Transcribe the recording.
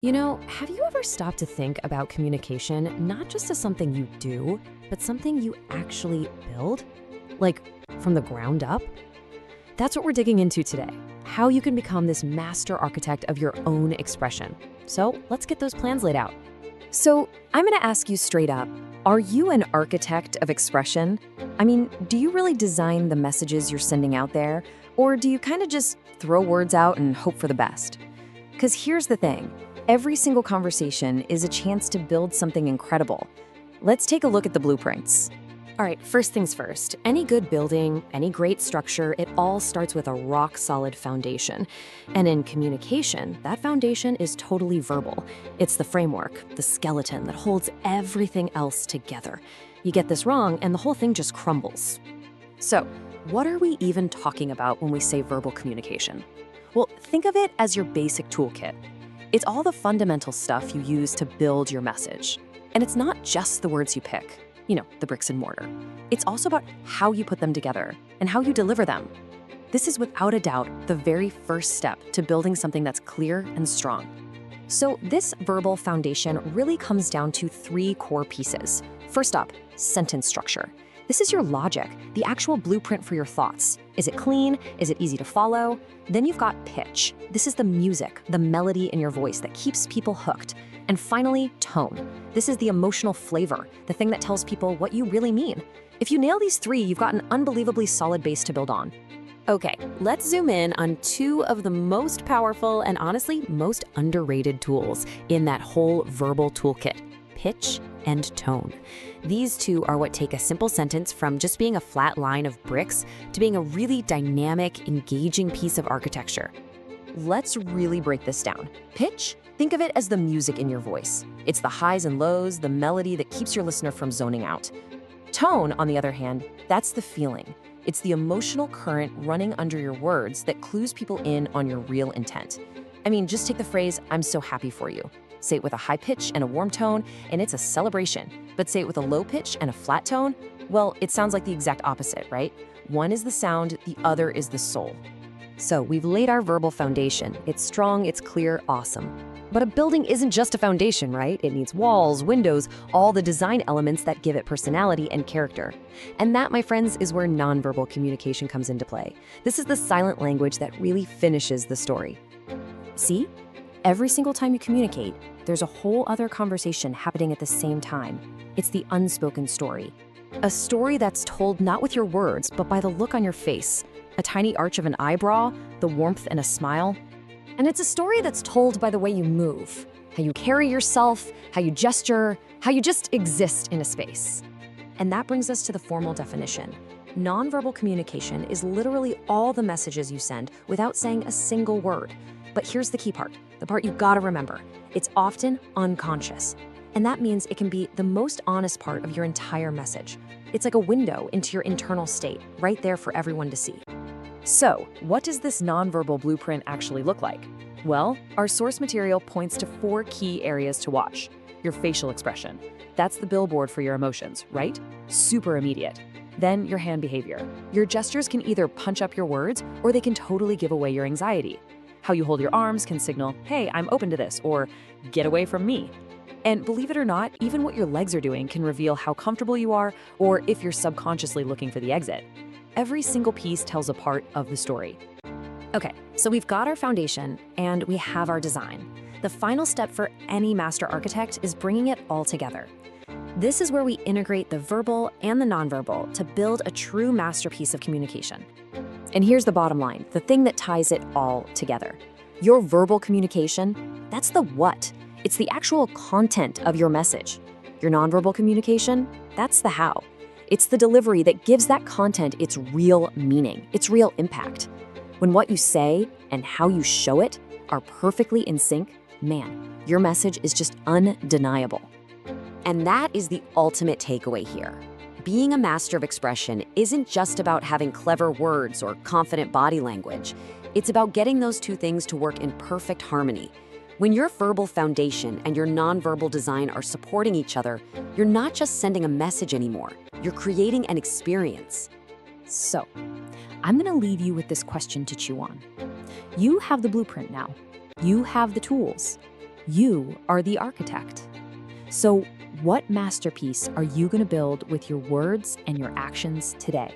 Have you ever stopped to think about communication not just as something you do, but something you actually build? Like from the ground up? That's what we're digging into today. How you can become this master architect of your own expression. So let's get those plans laid out. So I'm going to ask you straight up, are you an architect of expression? I mean, do you really design the messages you're sending out there? Or do you kind of just throw words out and hope for the best? Because here's the thing. Every single conversation is a chance to build something incredible. Let's take a look at the blueprints. All right, first things first. Any good building, any great structure, it all starts with a rock-solid foundation. And in communication, that foundation is totally verbal. It's the framework, the skeleton that holds everything else together. You get this wrong, and the whole thing just crumbles. So, what are we even talking about when we say verbal communication? Well, think of it as your basic toolkit. It's all the fundamental stuff you use to build your message. And it's not just the words you pick, the bricks and mortar. It's also about how you put them together and how you deliver them. This is without a doubt the very first step to building something that's clear and strong. So this verbal foundation really comes down to three core pieces. First up, sentence structure. This is your logic, the actual blueprint for your thoughts. Is it clean? Is it easy to follow? Then you've got pitch. This is the music, the melody in your voice that keeps people hooked. And finally, tone. This is the emotional flavor, the thing that tells people what you really mean. If you nail these three, you've got an unbelievably solid base to build on. Okay, let's zoom in on two of the most powerful and honestly most underrated tools in that whole verbal toolkit: pitch and tone. These two are what take a simple sentence from just being a flat line of bricks to being a really dynamic, engaging piece of architecture. Let's really break this down. Pitch, think of it as the music in your voice. It's the highs and lows, the melody that keeps your listener from zoning out. Tone, on the other hand, that's the feeling. It's the emotional current running under your words that clues people in on your real intent. I mean, just take the phrase, "I'm so happy for you." Say it with a high pitch and a warm tone, and it's a celebration. But say it with a low pitch and a flat tone, well, it sounds like the exact opposite, right? One is the sound, the other is the soul. So we've laid our verbal foundation. It's strong, it's clear, awesome. But a building isn't just a foundation, right? It needs walls, windows, all the design elements that give it personality and character. And that, my friends, is where nonverbal communication comes into play. This is the silent language that really finishes the story. See? Every single time you communicate, there's a whole other conversation happening at the same time. It's the unspoken story. A story that's told not with your words, but by the look on your face, a tiny arch of an eyebrow, the warmth in a smile. And it's a story that's told by the way you move, how you carry yourself, how you gesture, how you just exist in a space. And that brings us to the formal definition. Nonverbal communication is literally all the messages you send without saying a single word. But here's the key part, the part you gotta remember. It's often unconscious. And that means it can be the most honest part of your entire message. It's like a window into your internal state, right there for everyone to see. So, what does this nonverbal blueprint actually look like? Well, our source material points to 4 key areas to watch. Your facial expression. That's the billboard for your emotions, right? Super immediate. Then your hand behavior. Your gestures can either punch up your words or they can totally give away your anxiety. How you hold your arms can signal, "Hey, I'm open to this," or "Get away from me." And believe it or not, even what your legs are doing can reveal how comfortable you are or if you're subconsciously looking for the exit. Every single piece tells a part of the story. Okay, so we've got our foundation and we have our design. The final step for any master architect is bringing it all together. This is where we integrate the verbal and the nonverbal to build a true masterpiece of communication. And here's the bottom line, the thing that ties it all together. Your verbal communication, that's the what. It's the actual content of your message. Your nonverbal communication, that's the how. It's the delivery that gives that content its real meaning, its real impact. When what you say and how you show it are perfectly in sync, man, your message is just undeniable. And that is the ultimate takeaway here. Being a master of expression isn't just about having clever words or confident body language. It's about getting those two things to work in perfect harmony. When your verbal foundation and your nonverbal design are supporting each other, you're not just sending a message anymore. You're creating an experience. So, I'm gonna leave you with this question to chew on. You have the blueprint now. You have the tools. You are the architect. So, what masterpiece are you going to build with your words and your actions today?